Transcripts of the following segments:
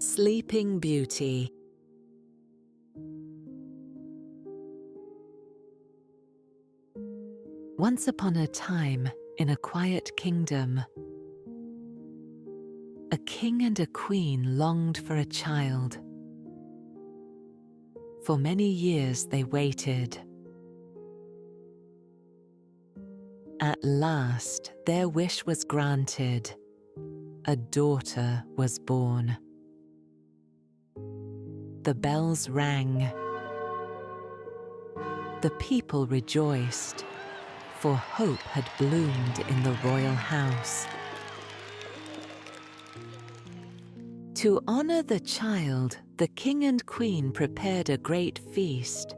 Sleeping Beauty. Once upon a time, in a quiet kingdom, a king and a queen longed for a child. For many years they waited. At last, their wish was granted. A daughter was born. The bells rang. The people rejoiced, for hope had bloomed in the royal house. To honor the child, the king and queen prepared a great feast.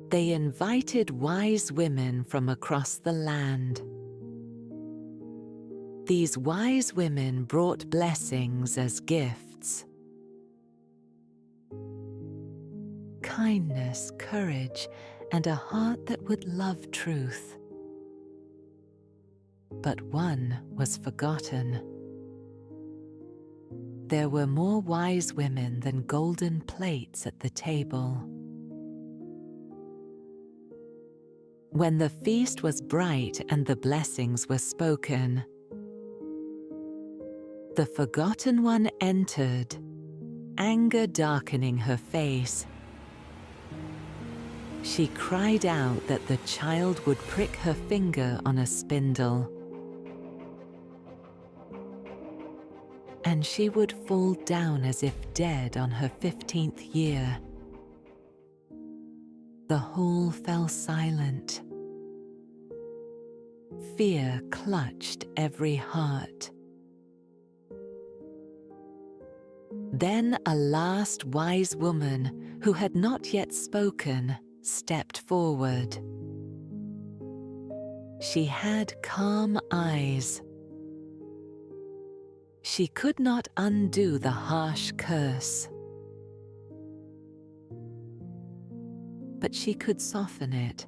They invited wise women from across the land. These wise women brought blessings as gifts. Kindness, courage, and a heart that would love truth. But one was forgotten. There were more wise women than golden plates at the table. When the feast was bright and the blessings were spoken, the forgotten one entered, anger darkening her face. She cried out that the child would prick her finger on a spindle, and she would fall down as if dead on her 15th year. The hall fell silent. Fear clutched every heart. Then a last wise woman, who had not yet spoken, stepped forward. She had calm eyes. She could not undo the harsh curse, but she could soften it.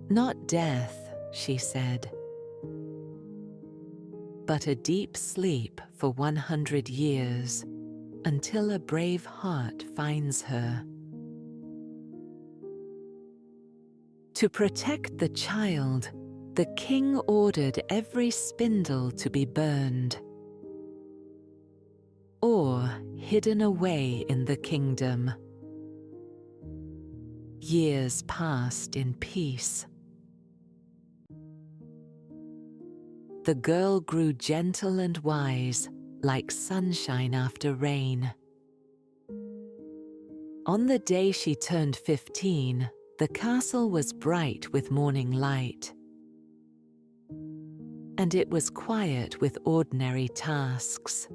Not death, she said, but a deep sleep for 100 years, until a brave heart finds her. To protect the child, the king ordered every spindle to be burned or hidden away in the kingdom. Years passed in peace. The girl grew gentle and wise, like sunshine after rain. On the day she turned 15, the castle was bright with morning light, and it was quiet with ordinary tasks.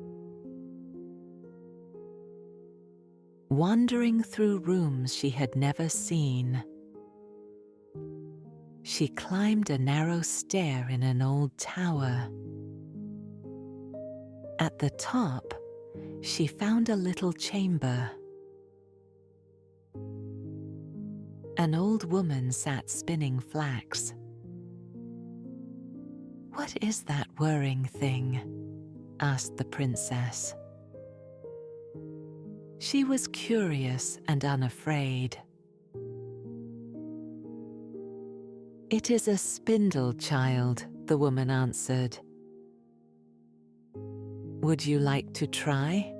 Wandering through rooms she had never seen, she climbed a narrow stair in an old tower. At the top, she found a little chamber. An old woman sat spinning flax. "What is that whirring thing?" asked the princess. She was curious and unafraid. "It is a spindle, child," the woman answered. "Would you like to try?"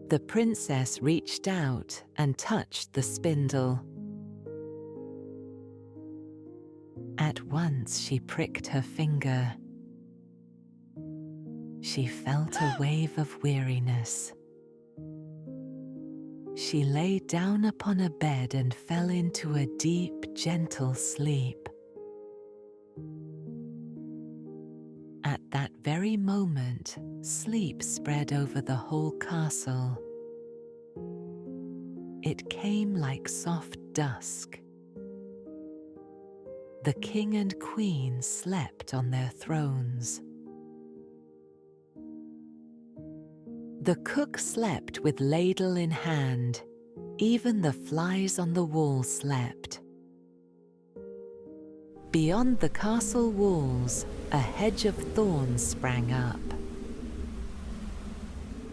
The princess reached out and touched the spindle. At once she pricked her finger. She felt a wave of weariness. She lay down upon a bed and fell into a deep, gentle sleep. At that very moment, sleep spread over the whole castle. It came like soft dusk. The king and queen slept on their thrones. The cook slept with ladle in hand. Even the flies on the wall slept. Beyond the castle walls, a hedge of thorns sprang up.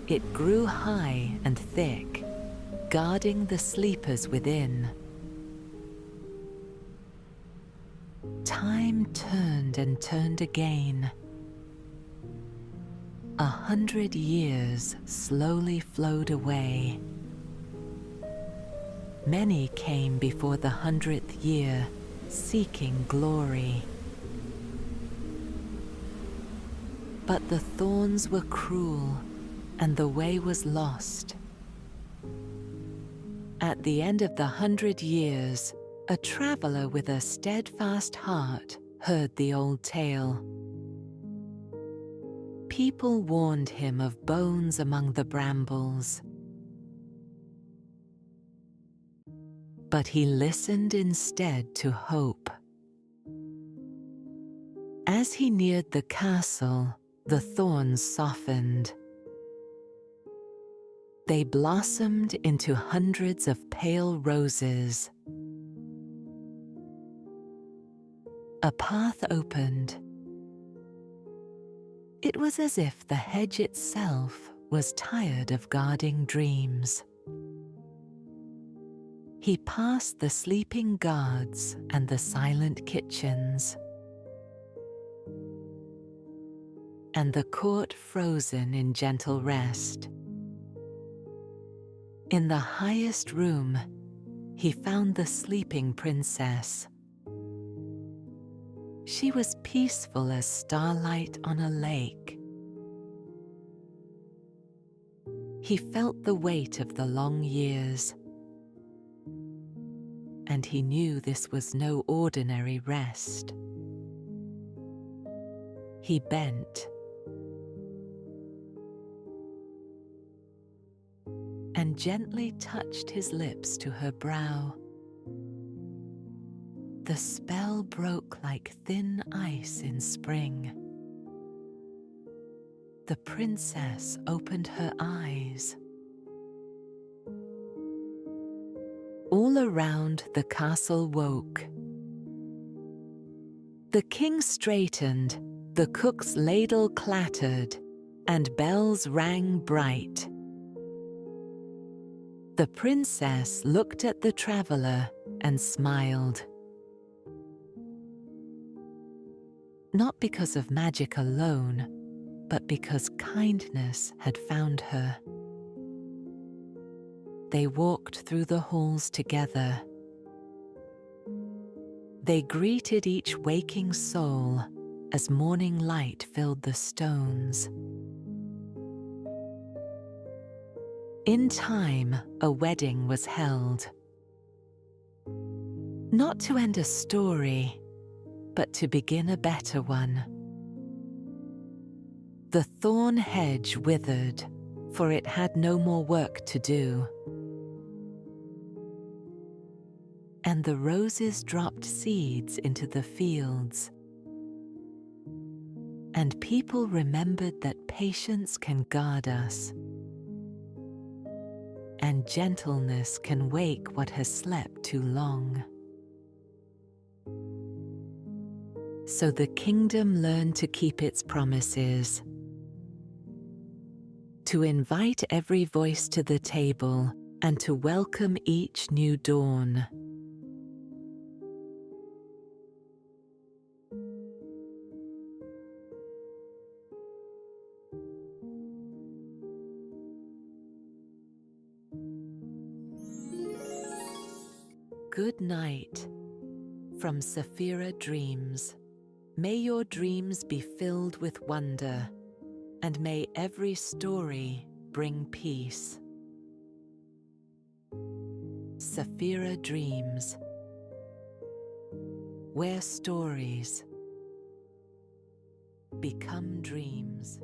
It grew high and thick, guarding the sleepers within. Time turned and turned again. 100 years slowly flowed away. Many came before the 100th year, seeking glory. But the thorns were cruel, and the way was lost. At the end of the 100 years, a traveler with a steadfast heart heard the old tale. People warned him of bones among the brambles. But he listened instead to hope. As he neared the castle, the thorns softened. They blossomed into hundreds of pale roses. A path opened. It was as if the hedge itself was tired of guarding dreams. He passed the sleeping guards and the silent kitchens, and the court frozen in gentle rest. In the highest room, he found the sleeping princess. She was peaceful as starlight on a lake. He felt the weight of the long years, and he knew this was no ordinary rest. He bent and gently touched his lips to her brow. The spell broke like thin ice in spring. The princess opened her eyes. All around the castle woke. The king straightened, the cook's ladle clattered, and bells rang bright. The princess looked at the traveler and smiled. Not because of magic alone, but because kindness had found her. They walked through the halls together. They greeted each waking soul as morning light filled the stones. In time, a wedding was held. Not to end a story, but to begin a better one. The thorn hedge withered, for it had no more work to do. And the roses dropped seeds into the fields. And people remembered that patience can guard us, and gentleness can wake what has slept too long. So the kingdom learned to keep its promises, to invite every voice to the table and to welcome each new dawn. Good night from Safira Dreams. May your dreams be filled with wonder, and may every story bring peace. Safira Dreams, where stories become dreams.